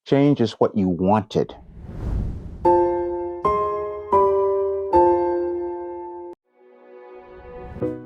Change is what you wanted.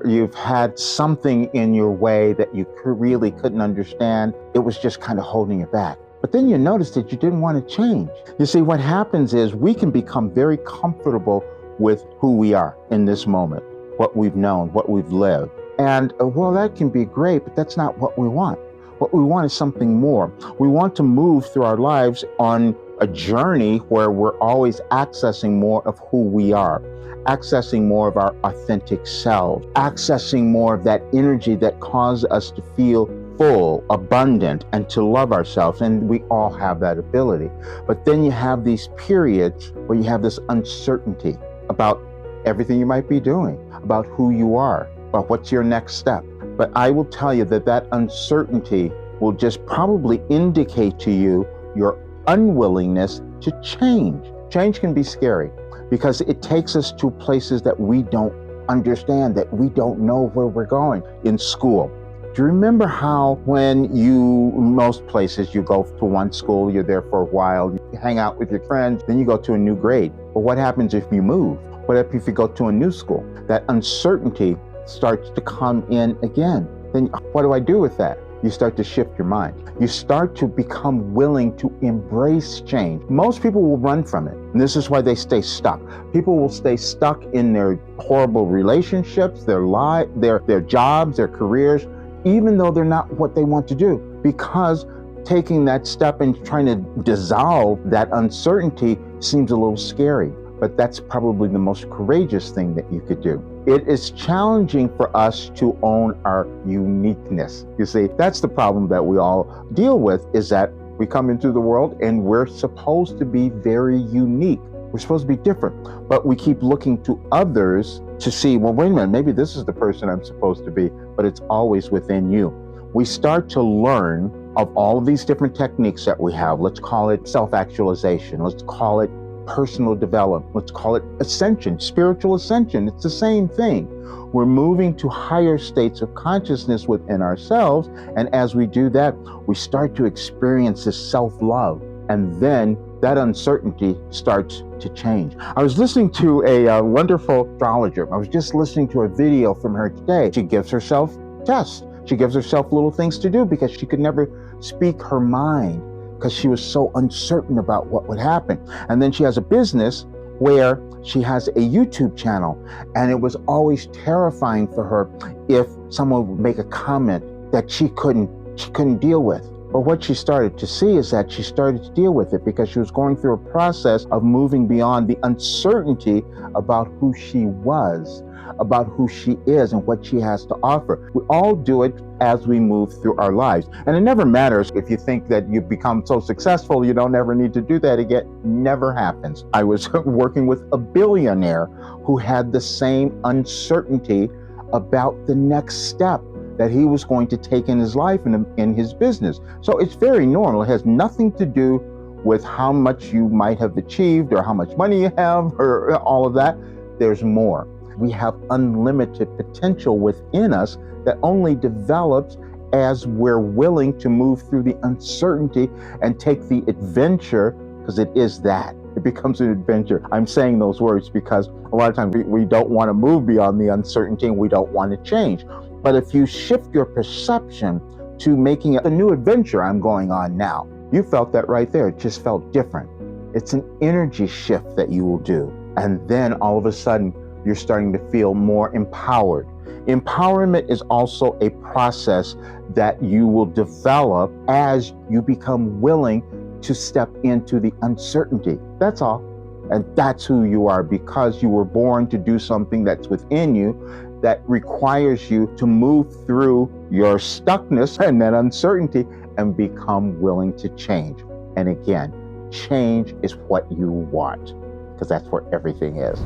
You've had something in your way that you really couldn't understand. It was just kind of holding you back. But then you noticed that you didn't want to change. You see, what happens is we can become very comfortable with who we are in this moment, what we've known, what we've lived. And well, that can be great, but that's not what we want. What we want is something more. We want to move through our lives on a journey where we're always accessing more of who we are, accessing more of our authentic self, accessing more of that energy that causes us to feel full, abundant, and to love ourselves. And we all have that ability. But then you have these periods where you have this uncertainty about everything you might be doing, about who you are, about what's your next step. But I will tell you that that uncertainty will just probably indicate to you your unwillingness to change. Change can be scary because it takes us to places that we don't understand, that we don't know where we're going. In school, do you remember how most places you go to one school, you're there for a while, you hang out with your friends, then you go to a new grade. But what happens if you move? What if you go to a new school? That uncertainty starts to come in again. Then what do I do with that? You start to shift your mind. You start to become willing to embrace change. Most people will run from it, and this is why they stay stuck. People will stay stuck in their horrible relationships, their jobs, their careers, even though they're not what they want to do, because taking that step and trying to dissolve that uncertainty seems a little scary. But that's probably the most courageous thing that you could do. It is challenging for us to own our uniqueness. You see, that's the problem that we all deal with, is that we come into the world and we're supposed to be very unique. We're supposed to be different, but we keep looking to others to see, well, wait a minute, maybe this is the person I'm supposed to be, but it's always within you. We start to learn of all of these different techniques that we have. Let's call it self-actualization. Let's call it personal development. Let's call it ascension, spiritual ascension. It's the same thing. We're moving to higher states of consciousness within ourselves. And as we do that, we start to experience this self-love. And then that uncertainty starts to change. I was listening to a wonderful astrologer. I was just listening to a video from her today. She gives herself tests. She gives herself little things to do because she could never speak her mind, because she was so uncertain about what would happen. And then she has a business where she has a YouTube channel, and it was always terrifying for her if someone would make a comment that she couldn't deal with. But what she started to see is that she started to deal with it because she was going through a process of moving beyond the uncertainty about who she was, about who she is and what she has to offer. We all do it as we move through our lives. And it never matters if you think that you've become so successful you don't ever need to do that again. Never happens. I was working with a billionaire who had the same uncertainty about the next step that he was going to take in his life and in his business. So it's very normal. It has nothing to do with how much you might have achieved or how much money you have or all of that. There's more. We have unlimited potential within us that only develops as we're willing to move through the uncertainty and take the adventure, because it is that. It becomes an adventure. I'm saying those words because a lot of times we don't want to move beyond the uncertainty and we don't want to change. But if you shift your perception to making it a new adventure I'm going on now, you felt that right there. It just felt different. It's an energy shift that you will do. And then all of a sudden, you're starting to feel more empowered. Empowerment is also a process that you will develop as you become willing to step into the uncertainty. That's all. And that's who you are, because you were born to do something that's within you that requires you to move through your stuckness and that uncertainty and become willing to change. And again, change is what you want, because that's where everything is.